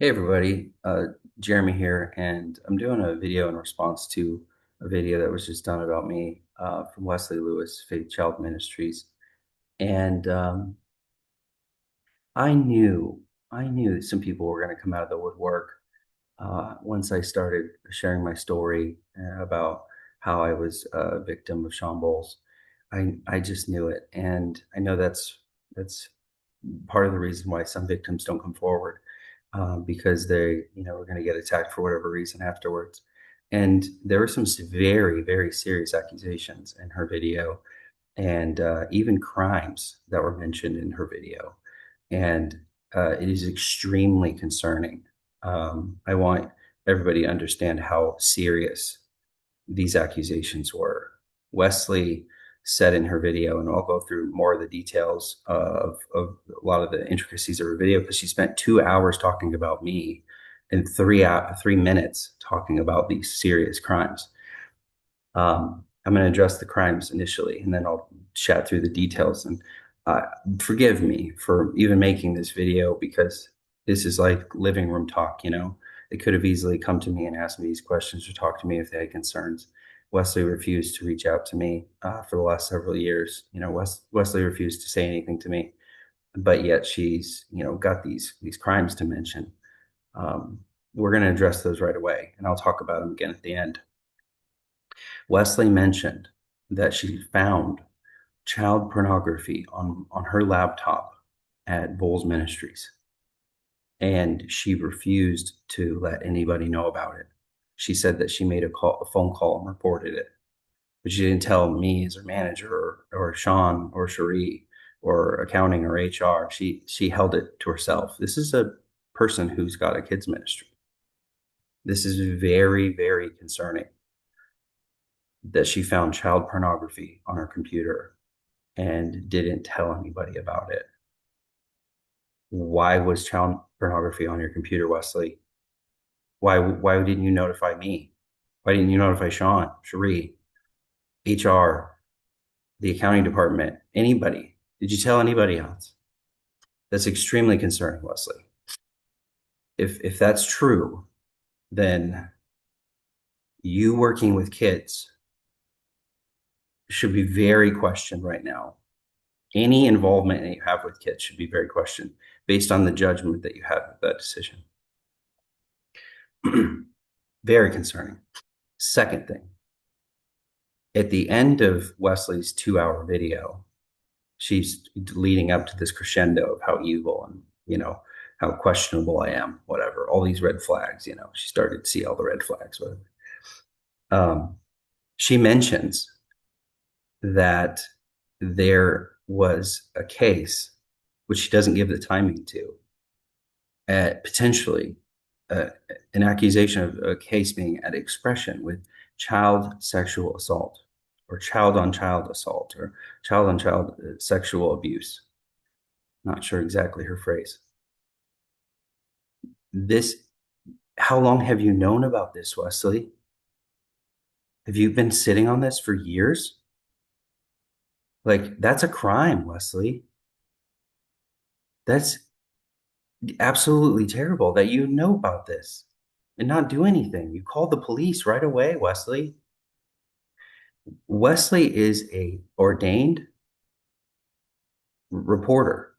Hey everybody, Jeremy here, and I'm doing a video in response to a video that was just done about me from Wesley Lewis, Child Ministries. And I knew, I knew that some people were going to come out of the woodwork once I started sharing my story about how I was a victim of Shawn Bolz. I just knew it, and I know that's part of the reason why some victims don't come forward because they are going to get attacked for whatever reason afterwards. And there were some very, very serious accusations in her video, and even crimes that were mentioned in her video. And it is extremely concerning. I want everybody to understand how serious these accusations were. Wesley said in her video, and I'll go through more of the details of a lot of the intricacies of her video because she spent 2 hours talking about me and 3 minutes talking about these serious crimes. I'm going to address the crimes initially, and then I'll chat through the details. And uh, forgive me for even making this video because this is like living room talk, you know. They could have easily come to me and asked me these questions or talked to me if they had concerns. Wesley refused to reach out to me for the last several years. You know, Wesley refused to say anything to me, but yet she's, got these crimes to mention. Um, we're going to address those right away, and I'll talk about them again at the end. Wesley mentioned that she found child pornography on her laptop at Bolz Ministries, and she refused to let anybody know about it. She said that she made a phone call and reported it, but she didn't tell me as her manager or Shawn or Cherie or accounting or HR. She held it to herself. This is a person who's got a kids ministry. This is very, very concerning that she found child pornography on her computer and didn't tell anybody about it. Why was child pornography on your computer, Wesley? Why didn't you notify me? Why didn't you notify Shawn, Cherie, HR, the accounting department, anybody? Did you tell anybody else? That's extremely concerning, Wesley. If that's true, then you working with kids should be very questioned right now. Any involvement that you have with kids should be very questioned based on the judgment that you have of that decision. Very concerning. Second thing, at the end of Wesley's 2 hour video, she's leading up to this crescendo of how evil and, how questionable I am, whatever, all these red flags, she started to see all the red flags, whatever. She mentions that there was a case, which she doesn't give the timing to, potentially uh, an accusation of a case being at expression with child sexual assault or child on child assault or child on child sexual abuse. Not sure exactly her phrase. This, how long have you known about this, Wesley? Have you been sitting on this for years? Like, that's a crime, Wesley. That's absolutely terrible that you know about this and not do anything. You called the police right away, Wesley. Wesley is a ordained reporter.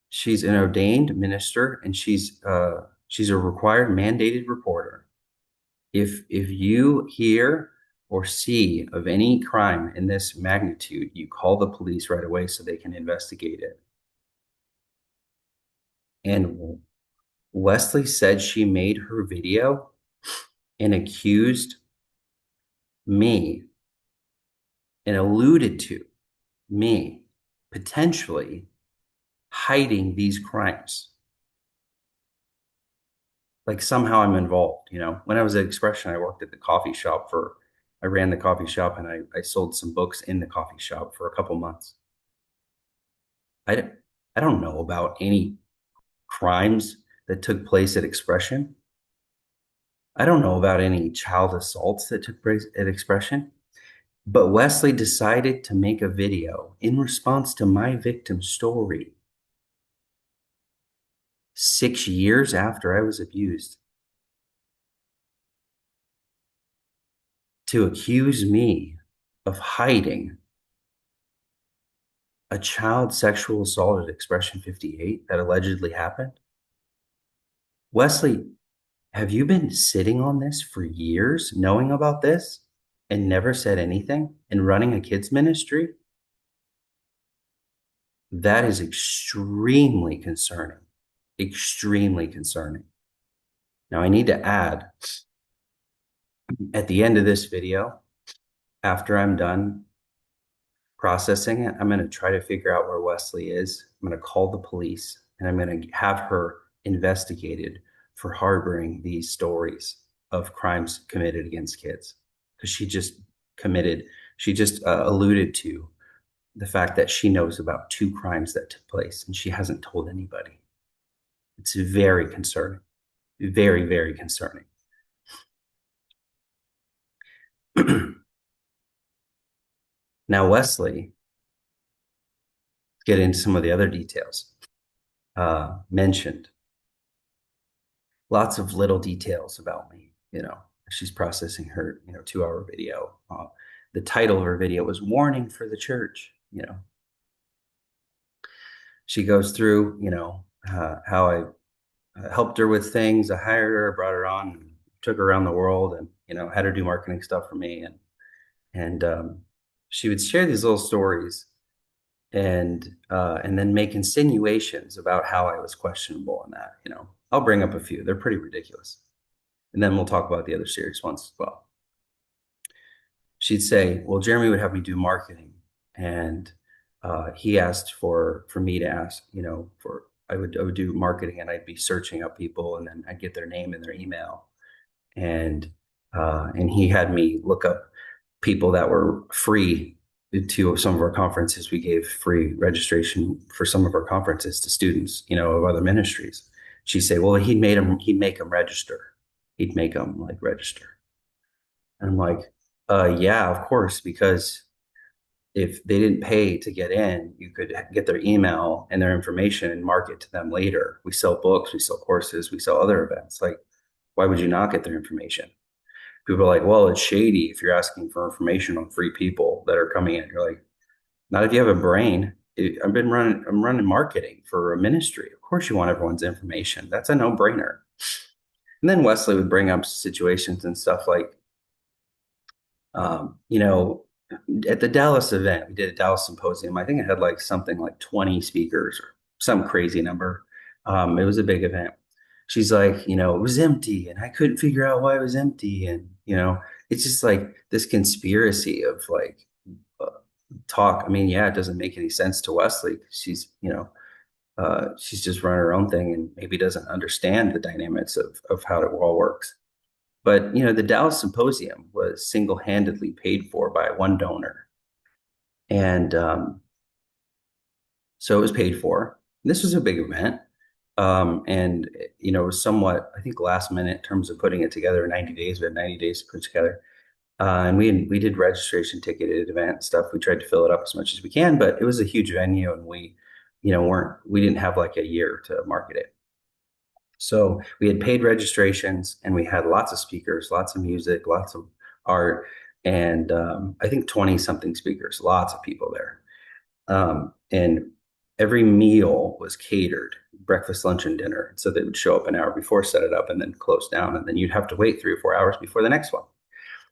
She's an ordained minister, and she's a required mandated reporter. If you hear or see of any crime in this magnitude, you call the police right away so they can investigate it. And Wesley said she made her video and accused me and alluded to me potentially hiding these crimes. Like somehow I'm involved, When I was at Expression, I worked at the coffee shop I ran the coffee shop and I sold some books in the coffee shop for a couple months. I, I don't know about any crimes that took place at Expression. I don't know about any child assaults that took place at Expression. But Wesley decided to make a video in response to my victim story 6 years after I was abused, to accuse me of hiding a child sexual assault at Expression 58 that allegedly happened. Wesley, have you been sitting on this for years, knowing about this and never said anything and running a kids ministry? That is extremely concerning. Extremely concerning. Now, I need to add at the end of this video, after I'm done processing it, I'm going to try to figure out where Wesley is. I'm going to call the police and I'm going to have her investigated for harboring these stories of crimes committed against kids. Because she just alluded to the fact that she knows about two crimes that took place and she hasn't told anybody. It's very concerning, very, very concerning. Now, Wesley, get into some of the other details mentioned. Lots of little details about me, she's processing her, 2 hour video. The title of her video was Warning for the Church. She goes through, how I helped her with things. I hired her, brought her on, and took her around the world and, had her do marketing stuff for me. And she would share these little stories and then make insinuations about how I was questionable in that. I'll bring up a few. They're pretty ridiculous. And then we'll talk about the other serious ones as well. She'd say, well, Jeremy would have me do marketing. And he asked for me to ask, I would do marketing and I'd be searching up people and then I'd get their name and their email. And he had me look up people that were free to some of our conferences. We gave free registration for some of our conferences to students, of other ministries. She'd say, well, he'd make them register. He'd make them like register. And I'm like, yeah, of course, because if they didn't pay to get in, you could get their email and their information and market to them later. We sell books, we sell courses, we sell other events. Like, why would you not get their information? People are like, well, it's shady if you're asking for information on free people that are coming in. You're like, not if you have a brain. I'm running marketing for a ministry. Of course you want everyone's information. That's a no-brainer. And then Wesley would bring up situations and stuff like, at the Dallas event, we did a Dallas symposium. I think it had like something like 20 speakers or some crazy number. It was a big event. She's like, it was empty and I couldn't figure out why it was empty. And, it's just like this conspiracy of like talk. I mean, yeah, it doesn't make any sense to Wesley. She's just running her own thing and maybe doesn't understand the dynamics of how it all works. But, the Dallas Symposium was single-handedly paid for by one donor. And so it was paid for. This was a big event. And, it was somewhat, I think, last minute in terms of putting it together. 90 days, we had 90 days to put it together. And we did registration ticketed event stuff. We tried to fill it up as much as we can, but it was a huge venue and we didn't have like a year to market it. So we had paid registrations and we had lots of speakers, lots of music, lots of art, and I think 20 something speakers, lots of people there. And every meal was catered, breakfast, lunch, and dinner. So they would show up an hour before, set it up, and then close down. And then you'd have to wait 3 or 4 hours before the next one.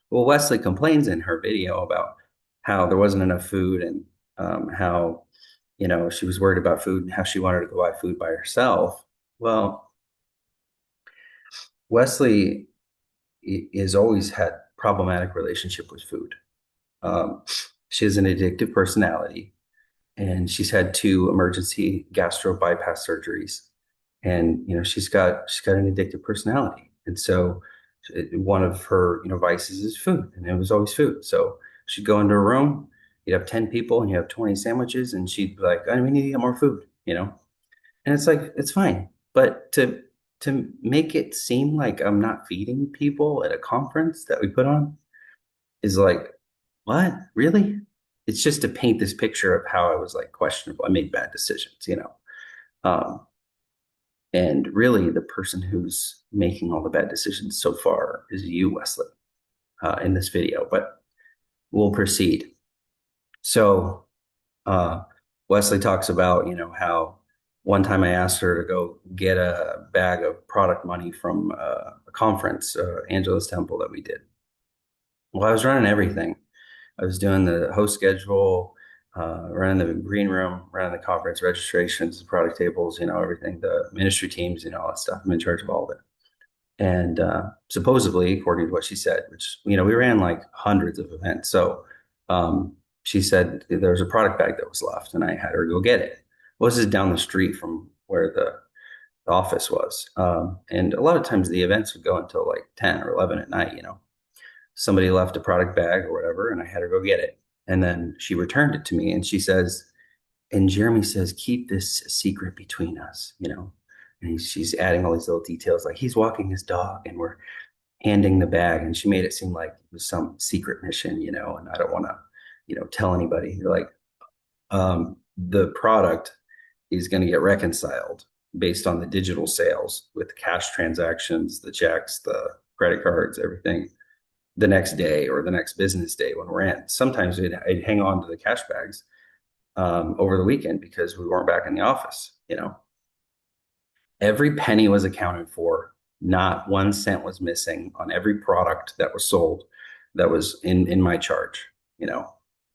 Well, Wesley complains in her video about how there wasn't enough food and how, she was worried about food and how she wanted to go buy food by herself. Well, Wesley has always had problematic relationship with food. She has an addictive personality, and she's had 2 emergency gastro bypass surgeries, and she's got an addictive personality, and so one of her vices is food, and it was always food. So she'd go into a room, you'd have 10 people, and you have 20 sandwiches, and she'd be like, "Oh, we need to get more food," and it's like it's fine, but to make it seem like I'm not feeding people at a conference that we put on is like, what? Really? It's just to paint this picture of how I was like questionable. I made bad decisions. Um, And really, the person who's making all the bad decisions so far is you, Wesley, in this video. But we'll proceed. So, uh, Wesley talks about, how one time I asked her to go get a bag of product money from a conference, Angela's Temple, that we did. Well, I was running everything. I was doing the host schedule, running the green room, running the conference registrations, the product tables, everything, the ministry teams, all that stuff. I'm in charge of all of it. And supposedly, according to what she said, which, we ran like hundreds of events. So she said there was a product bag that was left and I had her go get it. Well, this is down the street from where the office was. And a lot of times the events would go until like 10 or 11 at night. Somebody left a product bag or whatever, and I had her go get it. And then she returned it to me and she says, and Jeremy says, keep this a secret between us. And she's adding all these little details like he's walking his dog and we're handing the bag. And she made it seem like it was some secret mission, and I don't want to, tell anybody. Like, the product is going to get reconciled based on the digital sales with cash transactions, the checks, the credit cards, everything the next day or the next business day when we're in. Sometimes I'd hang on to the cash bags over the weekend because we weren't back in the office. Every penny was accounted for. Not 1 cent was missing on every product that was sold that was in my charge.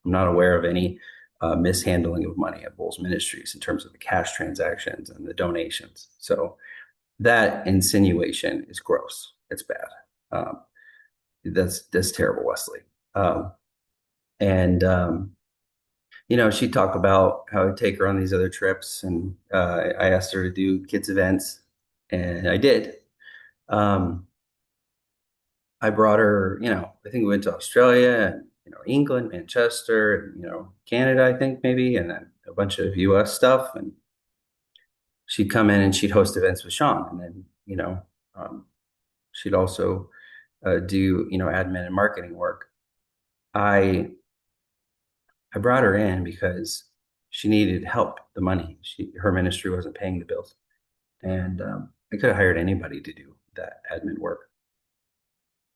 I'm not aware of any mishandling of money at Bolz Ministries in terms of the cash transactions and the donations. So that insinuation is gross. It's bad. That's terrible, Wesley. And she'd talk about how I'd take her on these other trips, and I asked her to do kids events, and I did. I brought her, I think we went to Australia and England, Manchester, and Canada, I think maybe, and then a bunch of US stuff. And she'd come in and she'd host events with Shawn, and then she'd also do admin and marketing work. I brought her in because she needed help, the money. Her ministry wasn't paying the bills, and I could have hired anybody to do that admin work,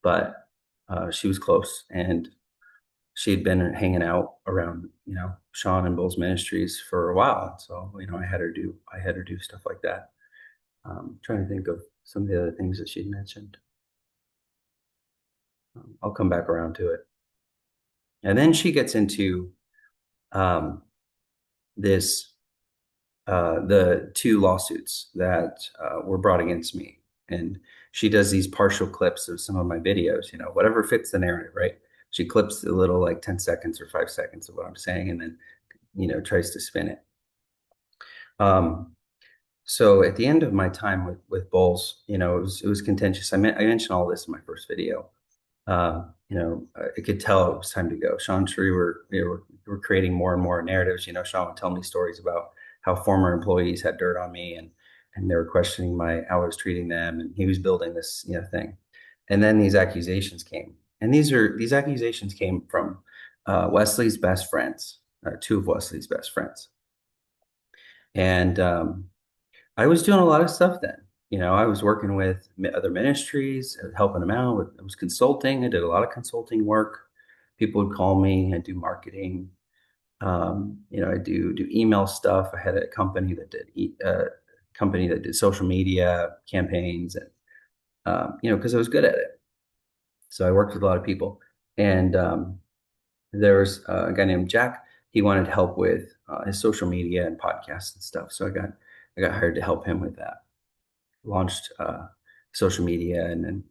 but she was close, and she had been hanging out around Shawn and Bolz Ministries for a while. So I had her do stuff like that. Trying to think of some of the other things that she'd mentioned. I'll come back around to it. And then she gets into this the two lawsuits that were brought against me. And she does these partial clips of some of my videos, whatever fits the narrative, right? She clips a little like 10 seconds or 5 seconds of what I'm saying and then, tries to spin it. So at the end of my time with Bolz, it was contentious. I mentioned all this in my first video. I could tell it was time to go. Shawn and Sheree were creating more and more narratives. Shawn would tell me stories about how former employees had dirt on me and they were questioning how I was treating them, and he was building this thing. And then these accusations came, and these accusations came from Wesley's best friends, two of Wesley's best friends, and I was doing a lot of stuff then. I was working with other ministries, helping them out. I was consulting. I did a lot of consulting work. People would call me. I do marketing. I do email stuff. I had a company that did social media campaigns, and because I was good at it. So I worked with a lot of people, and there was a guy named Jack. He wanted help with his social media and podcasts and stuff. So I got hired to help him with that. Launched social media, and then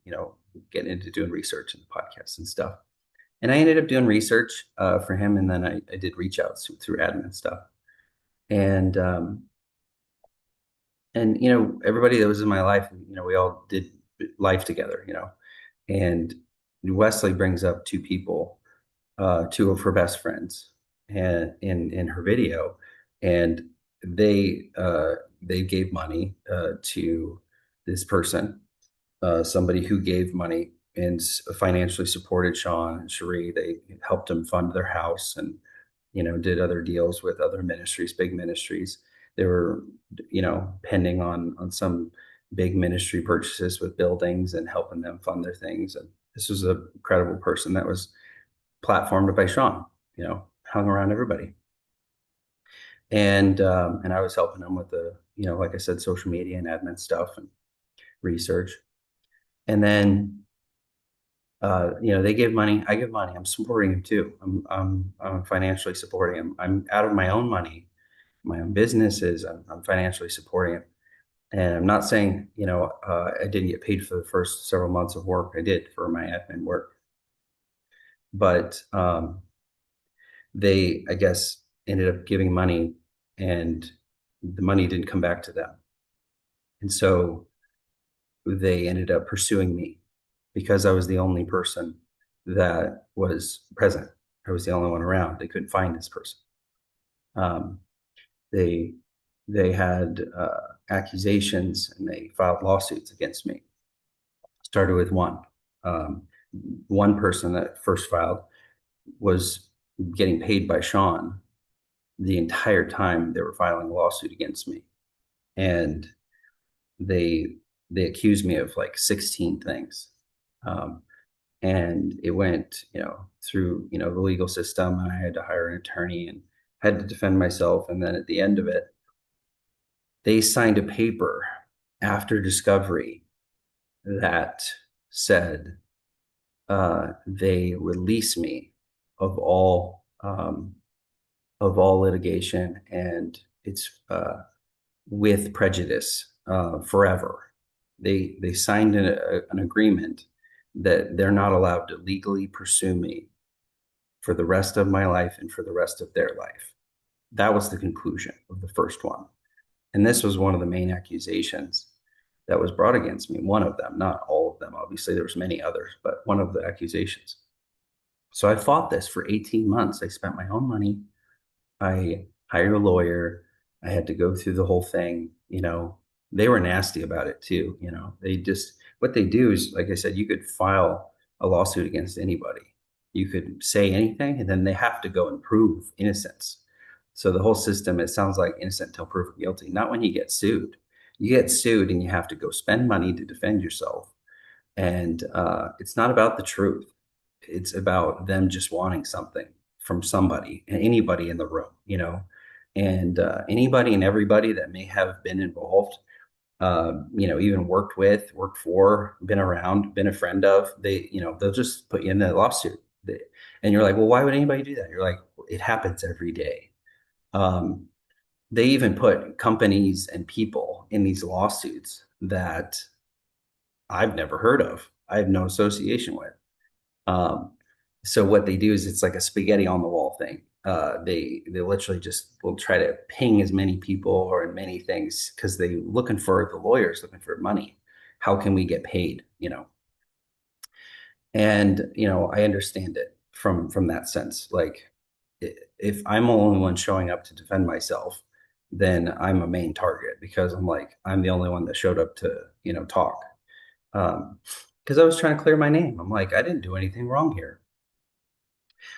getting into doing research and podcasts and stuff. And I ended up doing research for him, and then I did reach outs through admin stuff. And everybody that was in my life, we all did life together, And Wesley brings up two people, two of her best friends, and in her video, and they gave money to this person, somebody who gave money and financially supported Shawn and Sheree. They helped them fund their house and did other deals with other ministries, big ministries. they were, pending on some big ministry purchases with buildings and helping them fund their things. And this was a credible person that was platformed by Shawn, hung around everybody. And I was helping them with the, like I said, social media and admin stuff and research. And then they give money. I give money. I'm supporting him too. I'm financially supporting him. I'm out of my own money, my own businesses. I'm financially supporting him. And I'm not saying, I didn't get paid for the first several months of work. I did for my admin work, but they, I guess, ended up giving money, and the money didn't come back to them. And so they ended up pursuing me because I was the only person that was present. I was the only one around. They couldn't find this person. Um, they they had accusations, and they filed lawsuits against me. Started with one. Um, One person that first filed was getting paid by Shawn the entire time they were filing a lawsuit against me, and they they accused me of like 16 things. Um, and it went, through, the legal system, and I had to hire an attorney and had to defend myself. And then at the end of it, they signed a paper after discovery that said they release me of all litigation, and it's with prejudice forever. They signed an agreement that they're not allowed to legally pursue me for the rest of my life and for the rest of their life. That was the conclusion of the first one. And this was one of the main accusations that was brought against me. One of them, not all of them. Obviously, there was many others, but one of the accusations. So I fought this for 18 months. I spent my own money. I hired a lawyer. I had to go through the whole thing. They were nasty about it too. They just, what they do is, like I said, you could file a lawsuit against anybody. You could say anything, and then they have to go and prove innocence. So the whole system, it sounds like innocent until proven guilty. Not when you get sued. You get sued and you have to go spend money to defend yourself. And it's not about the truth. It's about them just wanting something from somebody and anybody in the room, and anybody and everybody that may have been involved, even worked for, been around, been a friend of, they'll just put you in the lawsuit. And you're like, well, why would anybody do that? You're like, it happens every day. Um, they even put companies and people in these lawsuits that I've never heard of. I have no association with. Um, so what they do is it's like a spaghetti on the wall thing. They literally just will try to ping as many people or in many things because they looking for the lawyers looking for money. How can we get paid? And I understand it from that sense. Like if I'm the only one showing up to defend myself, then I'm a main target because I'm the only one that showed up to talk. Because I was trying to clear my name. I'm like, I didn't do anything wrong here.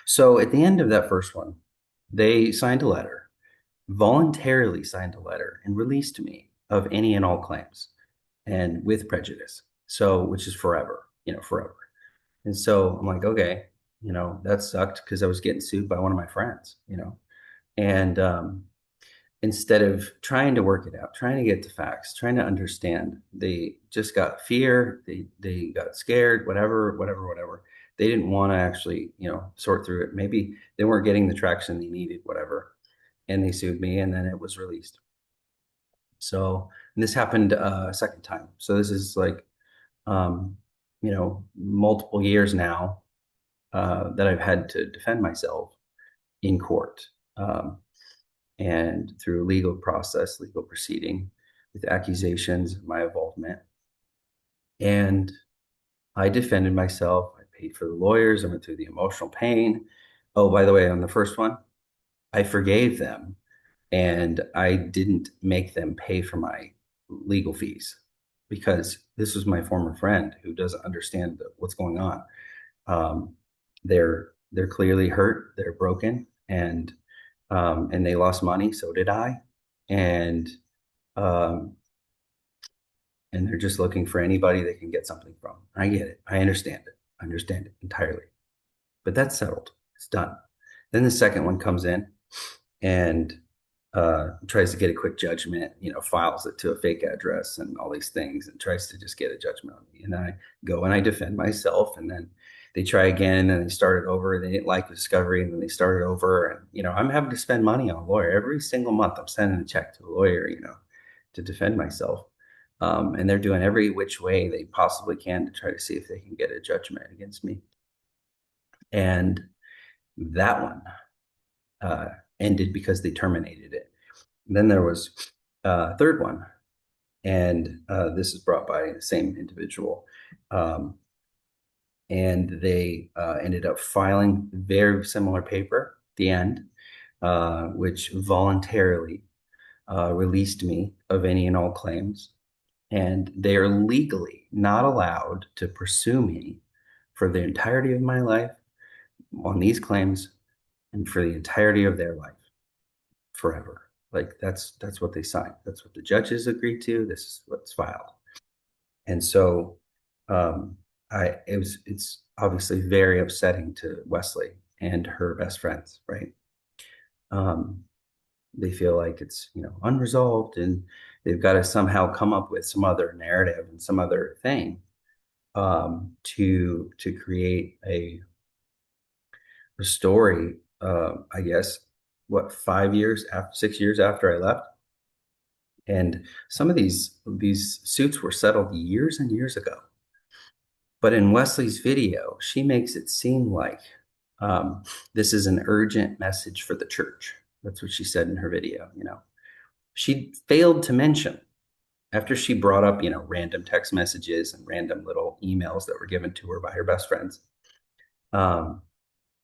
So at the end of that first one, they signed a letter, voluntarily signed a letter, and released me of any and all claims, and with prejudice. So, which is forever, forever. And so I'm like, okay, that sucked because I was getting sued by one of my friends, and instead of trying to work it out, trying to get the facts, trying to understand, they just got fear. They got scared, whatever, whatever, whatever. They didn't want to actually, sort through it. Maybe they weren't getting the traction they needed, whatever. And they sued me, and then it was released. So, and this happened a second time. So this is like, multiple years now that I've had to defend myself in court. And through legal process, legal proceeding with accusations of my involvement. And I defended myself. I paid for the lawyers. I went through the emotional pain. Oh, by the way, on the first one, I forgave them, and I didn't make them pay for my legal fees because this was my former friend who doesn't understand what's going on. Um, they're clearly hurt. They're broken, and they lost money. So did I. and um, and they're just looking for anybody they can get something from. I get it. I understand it entirely. But that's settled. It's done. Then the second one comes in and tries to get a quick judgment, files it to a fake address and all these things and tries to just get a judgment on me. And I go and I defend myself. And then they try again and then they start it over. They didn't like the discovery and then they start it over. And, I'm having to spend money on a lawyer every single month. I'm sending a check to a lawyer, to defend myself. And they're doing every which way they possibly can to try to see if they can get a judgment against me. And that one uh, ended because they terminated it. And then there was a third one, and this is brought by the same individual. Um, and they ended up filing very similar paper at the end, which voluntarily released me of any and all claims. And they are legally not allowed to pursue me for the entirety of my life on these claims and for the entirety of their life forever. Like that's what they signed. That's what the judges agreed to. This is what's filed. And so um, it's obviously very upsetting to Wesley and her best friends, right? Um, they feel like it's unresolved and they've got to somehow come up with some other narrative and some other thing to create a story. I guess what 5 years after 6 years after I left, and some of these suits were settled years and years ago. But in Wesley's video, she makes it seem like um, this is an urgent message for the church. That's what she said in her video. She failed to mention after she brought up random text messages and random little emails that were given to her by her best friends.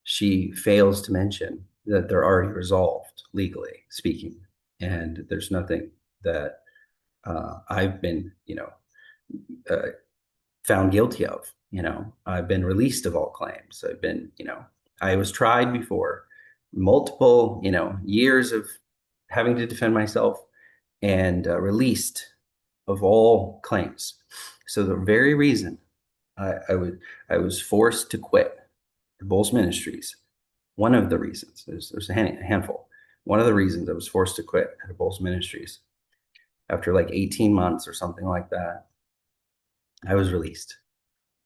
She fails to mention that they're already resolved legally speaking, and there's nothing that I've been, uh, found guilty of. I've been released of all claims. I've been, I was tried before, multiple, years of having to defend myself and released of all claims. So the very reason I was forced to quit Bolz Ministries, one of the reasons, there's a handful. One of the reasons I was forced to quit at Bolz Ministries after like 18 months or something like that, I was released.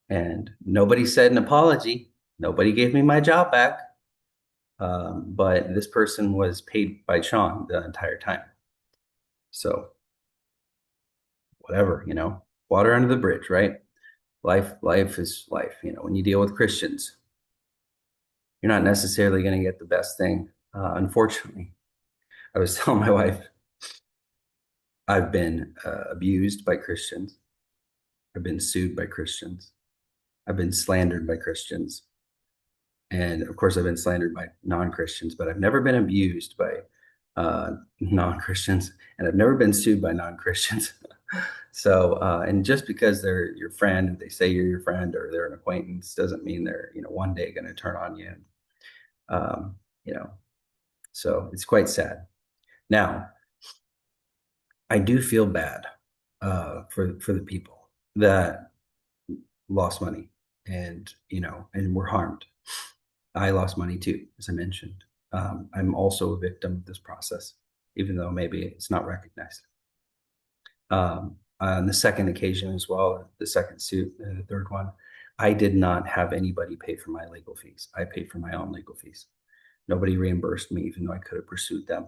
And nobody said an apology. Nobody gave me my job back. But this person was paid by Shawn the entire time. So whatever, water under the bridge, right? Life is life. When you deal with Christians, you're not necessarily going to get the best thing. Unfortunately, I was telling my wife, I've been abused by Christians. I've been sued by Christians. I've been slandered by Christians. And of course, I've been slandered by non-Christians, but I've never been abused by non-Christians, and I've never been sued by non-Christians. So, and just because they're your friend, they say you're your friend or they're an acquaintance, doesn't mean they're, one day going to turn on you. Um, you know, so it's quite sad. Now, I do feel bad for the people that lost money and and were harmed. I lost money too, as I mentioned. I'm also a victim of this process, even though maybe it's not recognized. On the second occasion as well, the second suit, the third one, I did not have anybody pay for my legal fees. I paid for my own legal fees. Nobody reimbursed me, even though I could have pursued them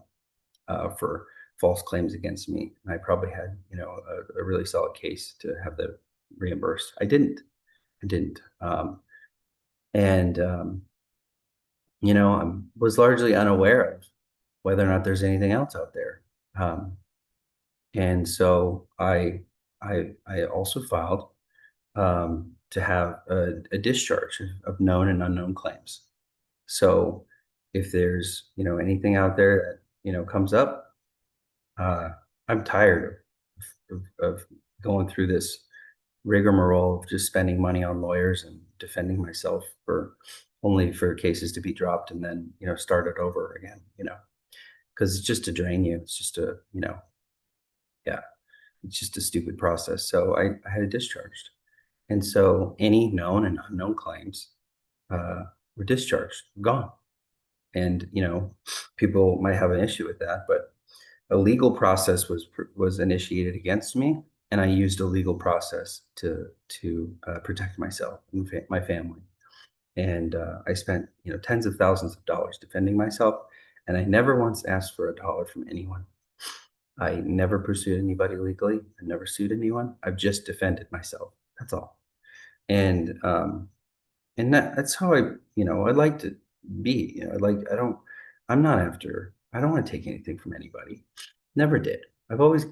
for false claims against me. And I probably had, a really solid case to have them reimbursed. I didn't. I didn't. And I was largely unaware of whether or not there's anything else out there. And so I also filed to have a discharge of known and unknown claims. So if there's anything out there that comes up, I'm tired of going through this rigmarole of just spending money on lawyers and defending myself for only for cases to be dropped and then started over again. because it's just to drain you. It's just a, yeah, it's just a stupid process. So I had it discharged. And so any known and unknown claims uh, were discharged, gone. And, people might have an issue with that, but a legal process was initiated against me, and I used a legal process to protect myself and my family. And I spent tens of thousands of dollars defending myself, and I never once asked for a dollar from anyone. I never pursued anybody legally. I never sued anyone. I've just defended myself. That's all. And that's how I'd like to be. I don't want to take anything from anybody. Never did. I've always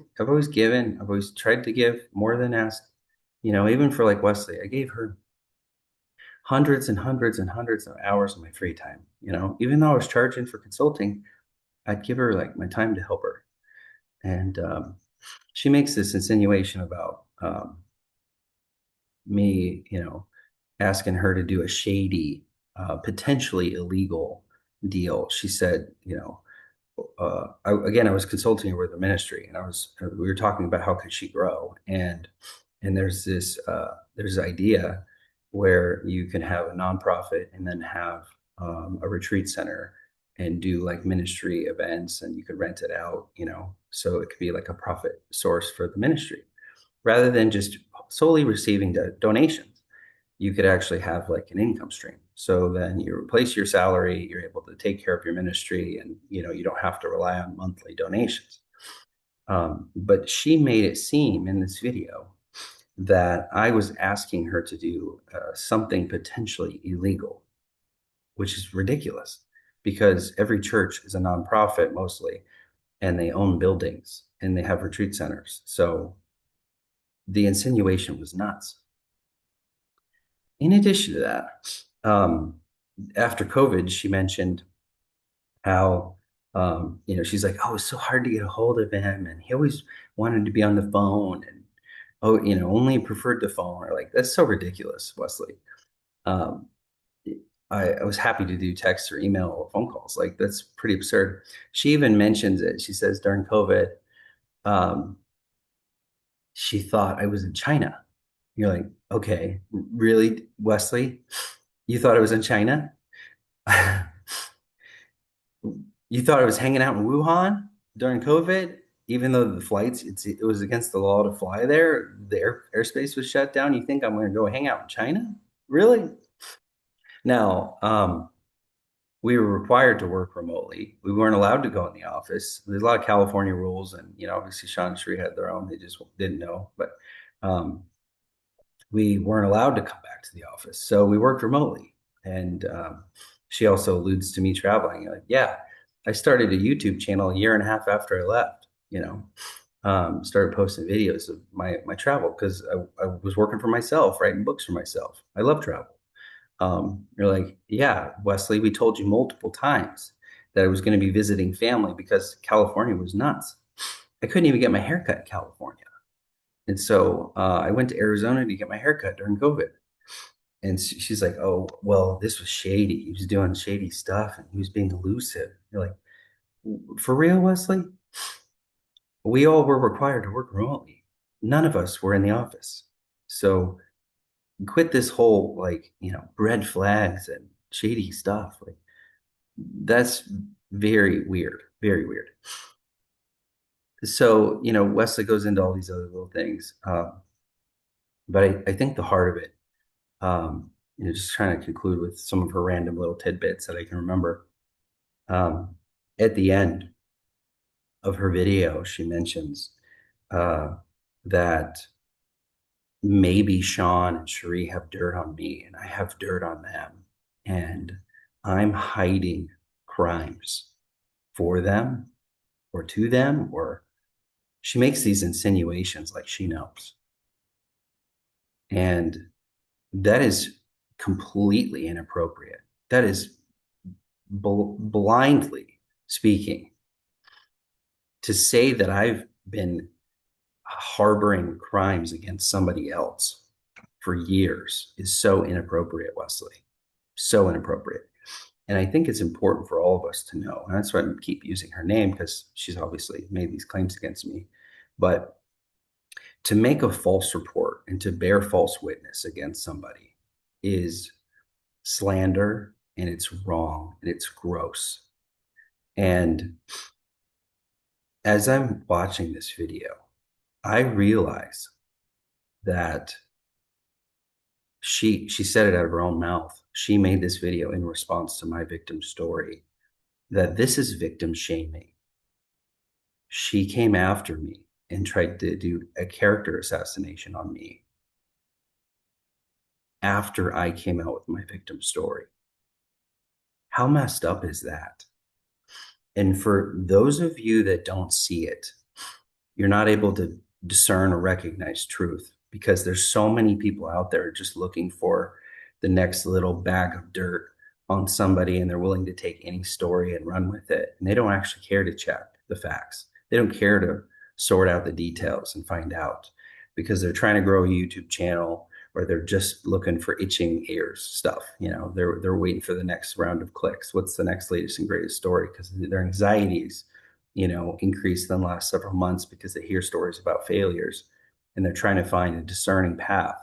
given. I've always tried to give more than asked. Even for like Wesley, I gave her hundreds and hundreds and hundreds of hours of my free time. Even though I was charging for consulting, I'd give her like my time to help her. And she makes this insinuation about me, asking her to do a shady, potentially illegal deal. She said, I was consulting her with the ministry, and we were talking about how could she grow, and there's idea where you can have a nonprofit and then have a retreat center and do like ministry events, and you could rent it out, so it could be like a profit source for the ministry rather than just solely receiving donations. You could actually have like an income stream. So then you replace your salary, you're able to take care of your ministry, and you don't have to rely on monthly donations. But she made it seem in this video that I was asking her to do something potentially illegal, which is ridiculous because every church is a nonprofit mostly, and they own buildings and they have retreat centers. So the insinuation was nuts. In addition to that, after COVID, she mentioned how, she's like, oh, it's so hard to get a hold of him. And he always wanted to be on the phone and, oh, only preferred the phone. Or like, that's so ridiculous, Wesley. Um, I was happy to do text or email or phone calls. Like, that's pretty absurd. She even mentions it. She says during COVID, um, she thought I was in China. You're like, okay, really, Wesley? You thought I was in China? You thought I was hanging out in Wuhan during COVID, even though the flights, it was against the law to fly there. The airspace was shut down. You think I'm going to go hang out in China? Really? Now, we were required to work remotely. We weren't allowed to go in the office. There's a lot of California rules, and obviously Sean and Sheree had their own. They just didn't know, but um, we weren't allowed to come back to the office, so we worked remotely. And she also alludes to me traveling. Like, yeah, I started a YouTube channel a year and a half after I left. Started posting videos of my travel because I was working for myself, writing books for myself. I love travel. You're like, yeah, Wesley, we told you multiple times that I was going to be visiting family because California was nuts. I couldn't even get my haircut in California. And so I went to Arizona to get my haircut during COVID. And she's like, oh, well, this was shady. He was doing shady stuff and he was being elusive. You're like, for real, Wesley? We all were required to work remotely. None of us were in the office. So quit this whole like, red flags and shady stuff. Like that's very weird, very weird. So, Wesley goes into all these other little things. But I think the heart of it, just trying to conclude with some of her random little tidbits that I can remember. At the end of her video, she mentions that maybe Shawn and Sheree have dirt on me and I have dirt on them. And I'm hiding crimes for them or to them, or she makes these insinuations like she knows. And that is completely inappropriate. That is blindly speaking. To say that I've been harboring crimes against somebody else for years is so inappropriate, Wesley. So inappropriate. And I think it's important for all of us to know. And that's why I keep using her name because she's obviously made these claims against me. But to make a false report and to bear false witness against somebody is slander, and it's wrong and it's gross. And as I'm watching this video, I realize that she said it out of her own mouth. She made this video in response to my victim's story, that this is victim shaming. She came after me and tried to do a character assassination on me after I came out with my victim's story. How messed up is that? And for those of you that don't see it, you're not able to discern or recognize truth because there's so many people out there just looking for the next little bag of dirt on somebody, and they're willing to take any story and run with it. And they don't actually care to check the facts. They don't care to sort out the details and find out because they're trying to grow a YouTube channel, or they're just looking for itching ears stuff. They're waiting for the next round of clicks. What's the next latest and greatest story? Because their anxieties, increased in the last several months because they hear stories about failures and they're trying to find a discerning path.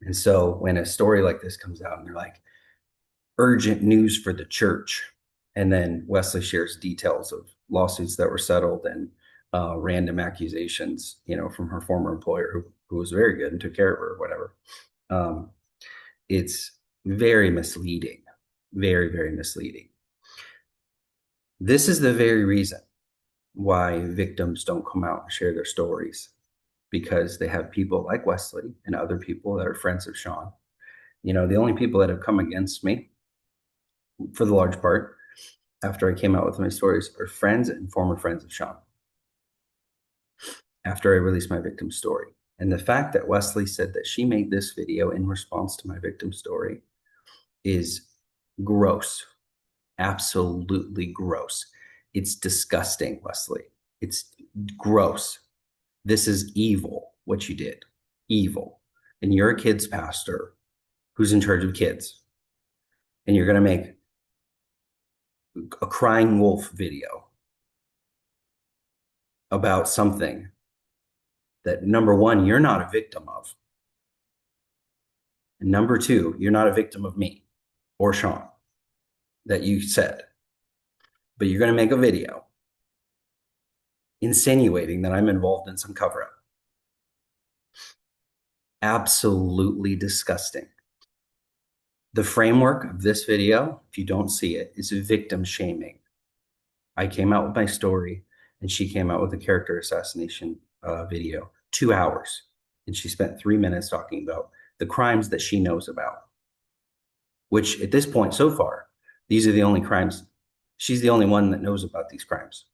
And so when a story like this comes out and they're like, urgent news for the church, and then Wesley shares details of lawsuits that were settled and random accusations, from her former employer who was very good and took care of her or whatever. It's very misleading, very, very misleading. This is the very reason why victims don't come out and share their stories, because they have people like Wesley and other people that are friends of Shawn. The only people that have come against me, for the large part, after I came out with my stories, are friends and former friends of Shawn after I released my victim story. And the fact that Wesley said that she made this video in response to my victim story is gross. Absolutely gross. It's disgusting, Wesley. It's gross. This is evil, what you did. Evil. And you're a kids pastor who's in charge of kids. And you're going to make a crying wolf video about something that, number one, you're not a victim of. And number two, you're not a victim of me or Shawn that you said. But you're going to make a video insinuating that I'm involved in some cover up. Absolutely disgusting. The framework of this video, if you don't see it, is victim shaming. I came out with my story, and she came out with a character assassination video, 2 hours. And she spent 3 minutes talking about the crimes that she knows about, which at this point so far, these are the only crimes. She's the only one that knows about these crimes.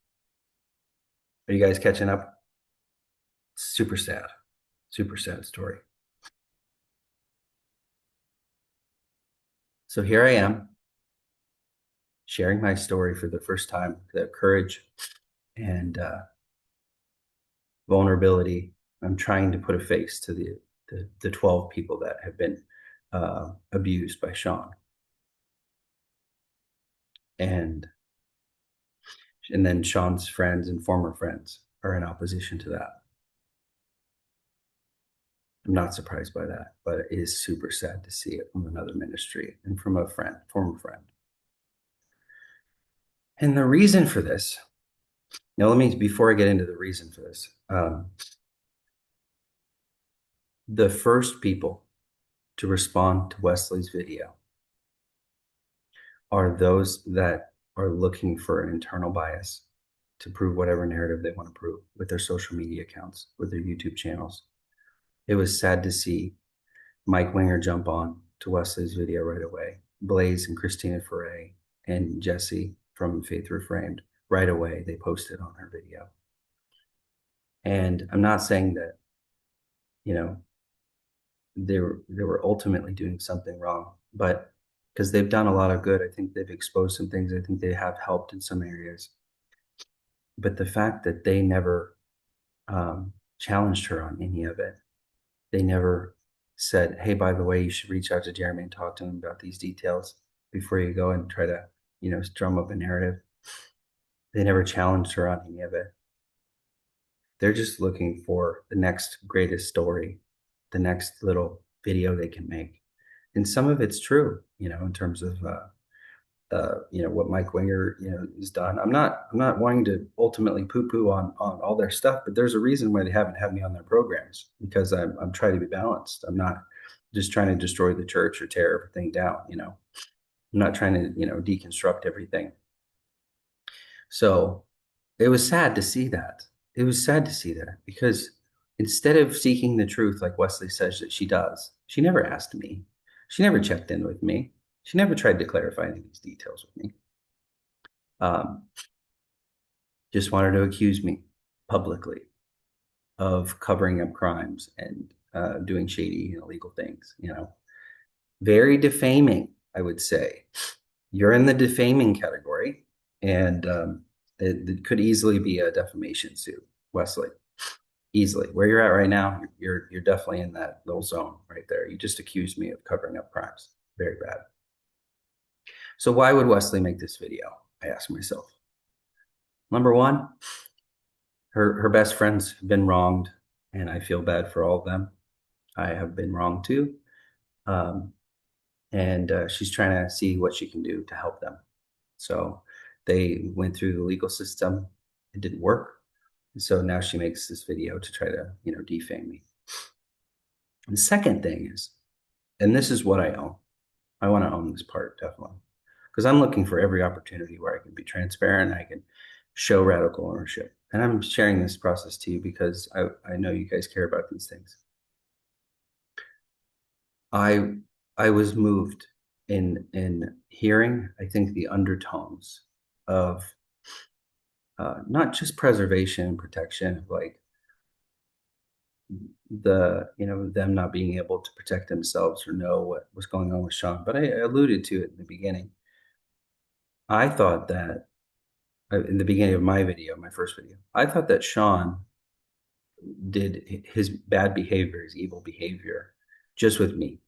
Are you guys catching up? Super sad story. So here I am, sharing my story for the first time, the courage and vulnerability. I'm trying to put a face to the 12 people that have been abused by Shawn. And then Shawn's friends and former friends are in opposition to that. I'm not surprised by that, but it is super sad to see it from another ministry and from a friend, former friend. And the reason for this, before I get into the reason for this, the first people to respond to Wesley's video are those that are looking for an internal bias to prove whatever narrative they want to prove with their social media accounts, with their YouTube channels. It was sad to see Mike Winger jump on to Wesley's video right away. Blaze and Christina Foray and Jesse from Faith Reframed, right away, they posted on her video. And I'm not saying that, they were ultimately doing something wrong, but because they've done a lot of good. I think they've exposed some things. I think they have helped in some areas. But the fact that they never challenged her on any of it, they never said, hey, by the way, you should reach out to Jeremy and talk to him about these details. before you go and try to, drum up a narrative. They never challenged her on any of it. They're just looking for the next greatest story, the next little video they can make. And some of it's true, in terms of what Mike Winger, has done. I'm not wanting to ultimately poo-poo on all their stuff, but there's a reason why they haven't had me on their programs, because I'm trying to be balanced. I'm not just trying to destroy the church or tear everything down. I'm not trying to, deconstruct everything. So it was sad to see that. It was sad to see that, because instead of seeking the truth like Wesley says that she does, she never asked me. She never checked in with me. She never tried to clarify any of these details with me. Um, just wanted to accuse me publicly of covering up crimes and doing shady and illegal things. Very defaming, I would say. You're in the defaming category, and it could easily be a defamation suit, Wesley. Easily. Where you're at right now, you're definitely in that little zone right there. You just accused me of covering up crimes. Very bad. So why would Wesley make this video? I ask myself. Number one, her best friends have been wronged, and I feel bad for all of them. I have been wronged too. Um, and she's trying to see what she can do to help them. So they went through the legal system. It didn't work. And so now she makes this video to try to, defame me. And the second thing is, and this is what I own. I want to own this part, definitely, because I'm looking for every opportunity where I can be transparent. I can show radical ownership. And I'm sharing this process to you because I know you guys care about these things. I I was moved in hearing, I think, the undertones of not just preservation and protection, of like them not being able to protect themselves or know what was going on with Shawn, but I alluded to it in the beginning. I thought that in the beginning of my video, my first video, I thought that Shawn did his bad behavior, his evil behavior, just with me,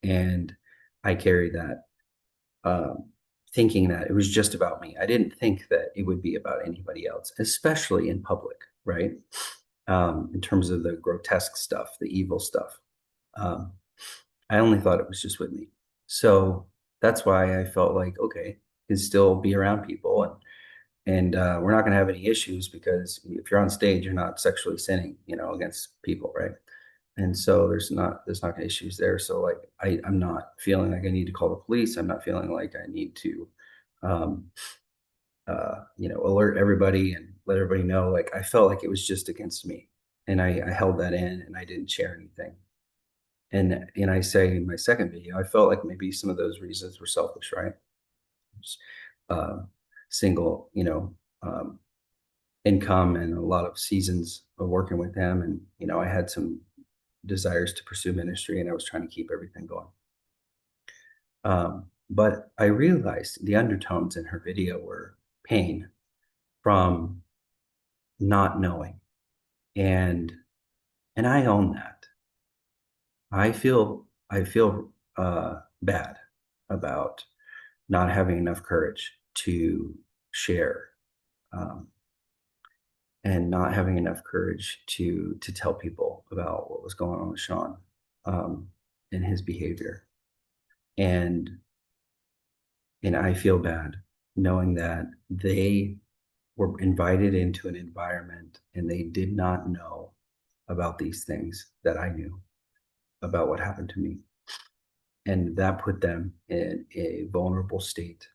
and I carried that, um, thinking that it was just about me. I didn't think that it would be about anybody else, especially in public, right? In terms of the grotesque stuff, the evil stuff. Um, I only thought it was just with me. So that's why I felt like, okay, I can still be around people, and we're not going to have any issues, because if you're on stage, you're not sexually sinning, against people, right? And so there's not issues there. So like I'm not feeling like I need to call the police. I'm not feeling like I need to, um, alert everybody and let everybody know. Like I felt like it was just against me, and I held that in and I didn't share anything. And I say in my second video, I felt like maybe some of those reasons were selfish, right? Just, uh, single, income and a lot of seasons of working with him, and I had some desires to pursue ministry, and I was trying to keep everything going. But I realized the undertones in her video were pain from not knowing, and I own that. I feel bad about not having enough courage to share, um, and not having enough courage to tell people about what was going on with Shawn, um, and his behavior. And I feel bad knowing that they were invited into an environment and they did not know about these things that I knew about what happened to me. And that put them in a vulnerable state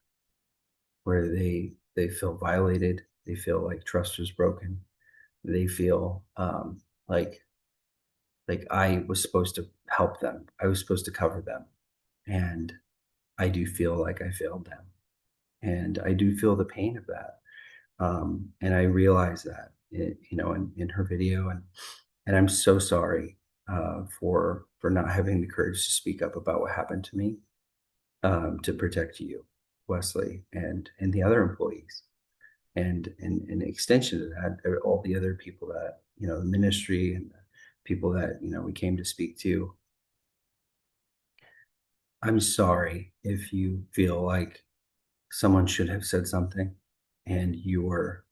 where they feel violated, they feel like trust was broken, they feel like I was supposed to help them, I was supposed to cover them, and I do feel like I failed them, and I do feel the pain of that. And I realize that, in her video, and I'm so sorry for not having the courage to speak up about what happened to me, to protect you, Wesley, and the other employees, and in extension to that, all the other people that, the ministry and the people that we came to speak to. I'm sorry if you feel like someone should have said something and you were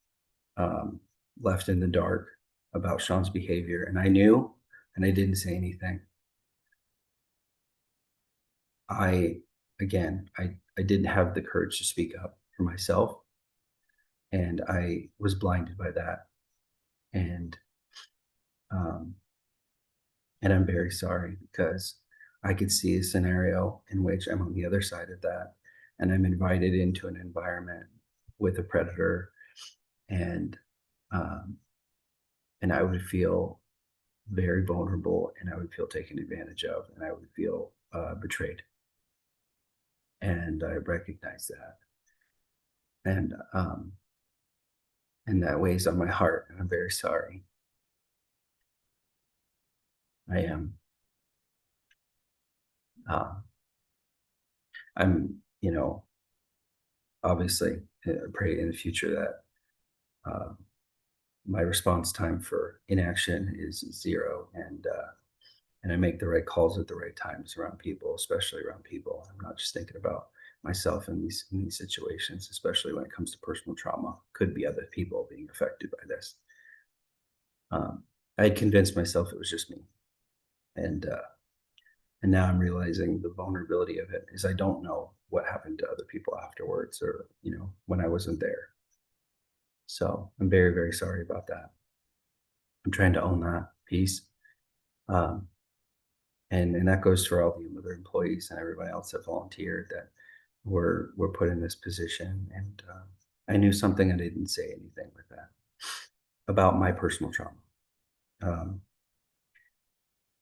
um, left in the dark about Shawn's behavior. And I knew, and I didn't say anything. I, again, I didn't have the courage to speak up for myself. And I was blinded by that. And, um, and I'm very sorry because I could see a scenario in which I'm on the other side of that and I'm invited into an environment with a predator and um, and I would feel very vulnerable and I would feel taken advantage of and I would feel betrayed. And I recognize that. And and that weighs on my heart and I'm very sorry. I am. Uh, I'm, obviously pray in the future that my response time for inaction is zero and I make the right calls at the right times around people, especially around people. I'm not just thinking about myself in these situations, especially when it comes to personal trauma. Could be other people being affected by this. Um, I had convinced myself it was just me, and uh, and now I'm realizing the vulnerability of it is I don't know what happened to other people afterwards, or when I wasn't there. So I'm very very sorry about that. I'm trying to own that piece. Um, and that goes for all the other employees and everybody else that volunteered that were put in this position. And I knew something. I didn't say anything with that about my personal trauma. Um,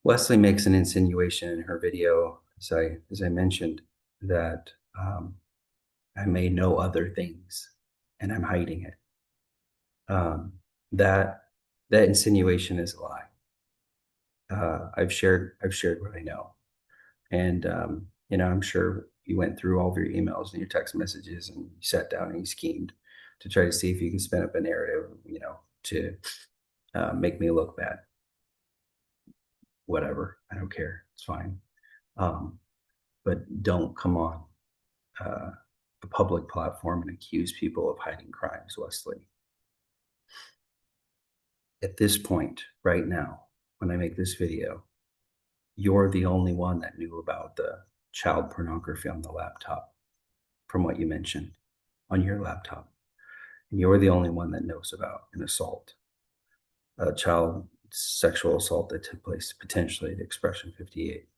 Wesley makes an insinuation in her video, as I mentioned, that I may know other things and I'm hiding it. That that insinuation is a lie. I've shared what I know. And I'm sure you went through all of your emails and your text messages and you sat down and you schemed to try to see if you can spin up a narrative, to make me look bad. Whatever. I don't care. It's fine. Um, but don't come on uh, a public platform and accuse people of hiding crimes, Wesley. At this point, right now, when I make this video, you're the only one that knew about the child pornography on the laptop from what you mentioned on your laptop. And you're the only one that knows about an assault, a child sexual assault that took place potentially at Expression 58.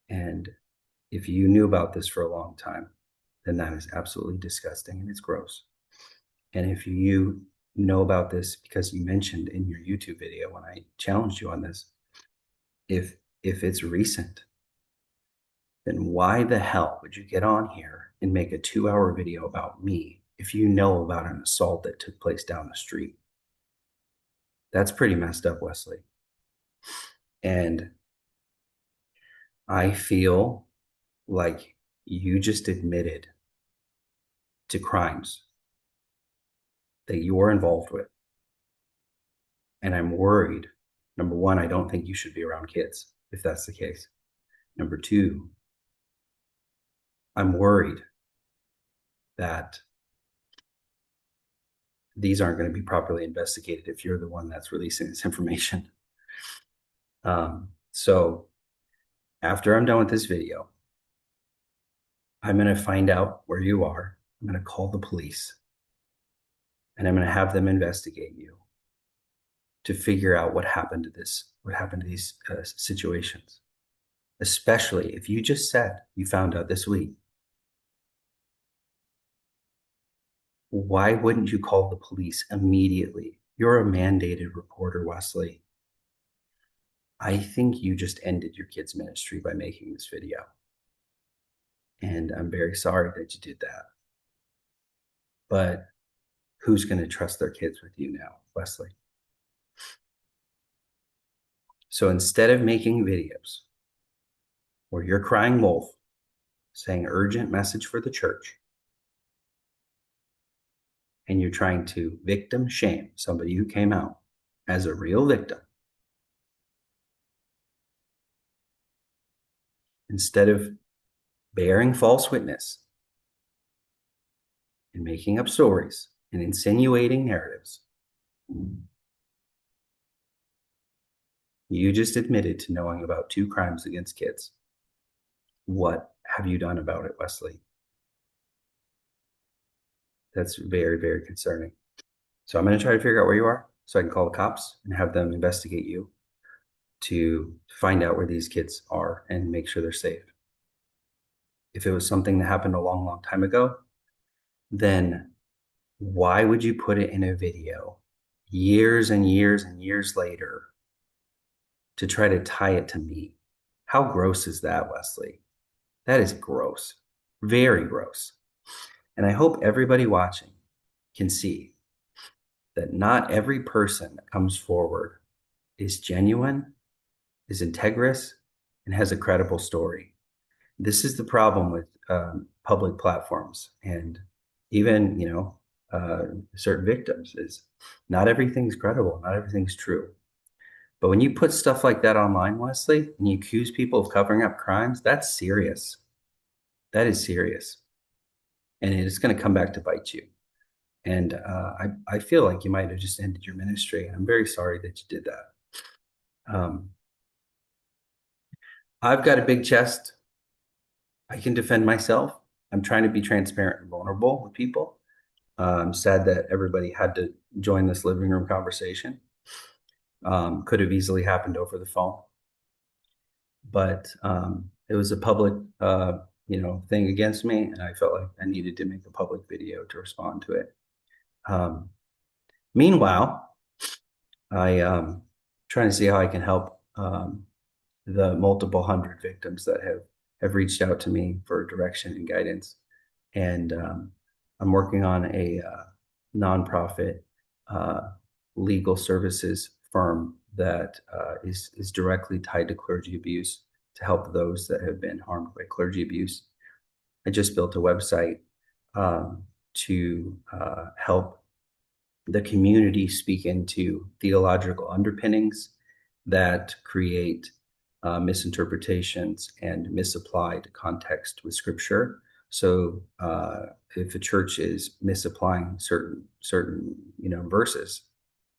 And if you knew about this for a long time, then that is absolutely disgusting and it's gross. And if you know about this because you mentioned in your YouTube video when I challenged you on this, if it's recent, then why the hell would you get on here and make a 2-hour video about me if you know about an assault that took place down the street? That's pretty messed up, Wesley. And I feel like you just admitted to crimes that you're involved with. And I'm worried. Number one, I don't think you should be around kids if that's the case. Number two, I'm worried that these aren't going to be properly investigated if you're the one that's releasing this information. So after I'm done with this video, I'm going to find out where you are. I'm going to call the police and I'm going to have them investigate you to figure out what happened to these situations. Especially if you just said you found out this week. Why wouldn't you call the police immediately? You're a mandated reporter, Wesley. I think you just ended your kids' ministry by making this video. And I'm very sorry that you did that. But who's going to trust their kids with you now, Wesley? So instead of making videos where you're crying wolf, saying urgent message for the church, and you're trying to victim shame somebody who came out as a real victim, instead of bearing false witness and making up stories and insinuating narratives, you just admitted to knowing about 2 crimes against kids. What have you done about it, Wesley? That's very, very concerning. So I'm going to try to figure out where you are so I can call the cops and have them investigate you to find out where these kids are and make sure they're safe. If it was something that happened a long, long time ago, then why would you put it in a video years and years and years later to try to tie it to me? How gross is that, Wesley? That is gross. Very gross. And I hope everybody watching can see that not every person that comes forward is genuine, is integrous, and has a credible story. This is the problem with public platforms and even, certain victims is not everything's credible, not everything's true. But when you put stuff like that online, Wesley, and you accuse people of covering up crimes, that's serious. That is serious. And it's going to come back to bite you. And I feel like you might have just ended your ministry. I'm very sorry that you did that. I've got a big chest. I can defend myself. I'm trying to be transparent and vulnerable with people. I'm sad that everybody had to join this living room conversation. Could have easily happened over the phone, but it was a public, thing against me, and I felt like I needed to make a public video to respond to it. Meanwhile, I trying to see how I can help the multiple hundred victims that have reached out to me for direction and guidance. And I'm working on a nonprofit legal services firm that is directly tied to clergy abuse to help those that have been harmed by clergy abuse. I just built a website to help the community speak into theological underpinnings that create misinterpretations and misapplied context with scripture. So if a church is misapplying certain verses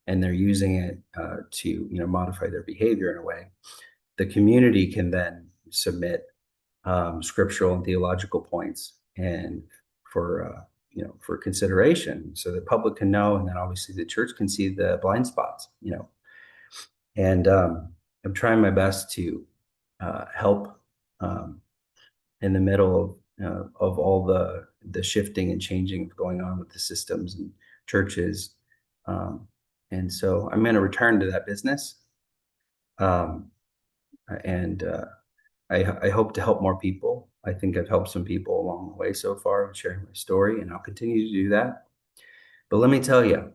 and they're using it to modify their behavior in a way, the community can then submit scriptural and theological points and for consideration, so the public can know, and then obviously the church can see the blind spots. And I'm trying my best to help in the middle of all the shifting and changing going on with the systems and churches. And so I'm going to return to that business. And I hope to help more people. I think I've helped some people along the way so far, sharing my story, and I'll continue to do that. But let me tell you,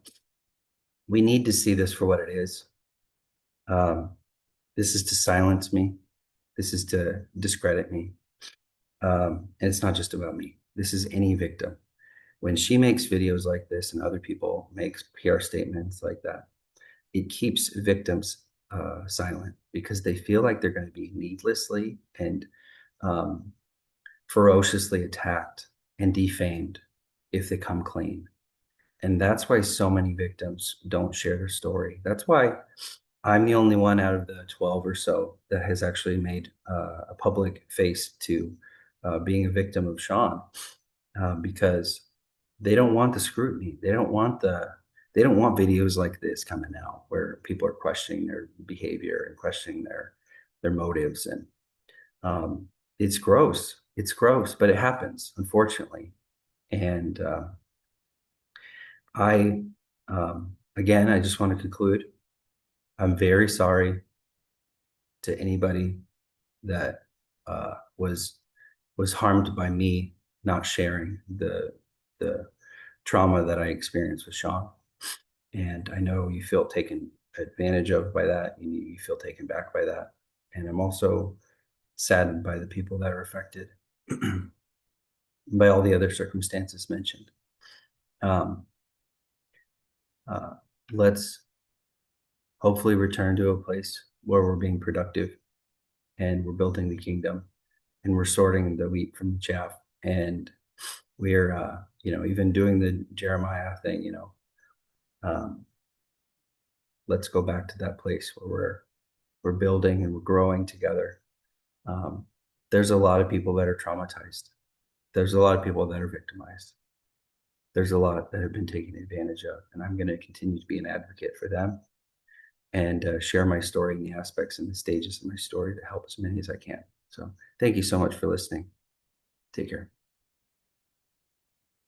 we need to see this for what it is. This is to silence me. This is to discredit me. And it's not just about me. This is any victim. When she makes videos like this and other people make PR statements like that, it keeps victims silent because they feel like they're going to be needlessly and ferociously attacked and defamed if they come clean. And that's why so many victims don't share their story. That's why I'm the only one out of the 12 or so that has actually made a public face to being a victim of Shawn, because they don't want the scrutiny. They don't want videos like this coming out where people are questioning their behavior and questioning their motives. And it's gross. It's gross, but it happens, unfortunately. And again, I just want to conclude. I'm very sorry to anybody that was harmed by me not sharing the trauma that I experienced with Shawn. And I know you feel taken advantage of by that. You feel taken back by that. And I'm also saddened by the people that are affected by all the other circumstances mentioned. Let's hopefully return to a place where we're being productive and we're building the kingdom and we're sorting the wheat from the chaff. And we're, even doing the Jeremiah thing, um, let's go back to that place where we're building and we're growing together. Um, there's a lot of people that are traumatized. There's a lot of people that are victimized. There's a lot that have been taken advantage of, and I'm going to continue to be an advocate for them and share my story and the aspects and the stages of my story to help as many as I can. So thank you so much for listening. Take care.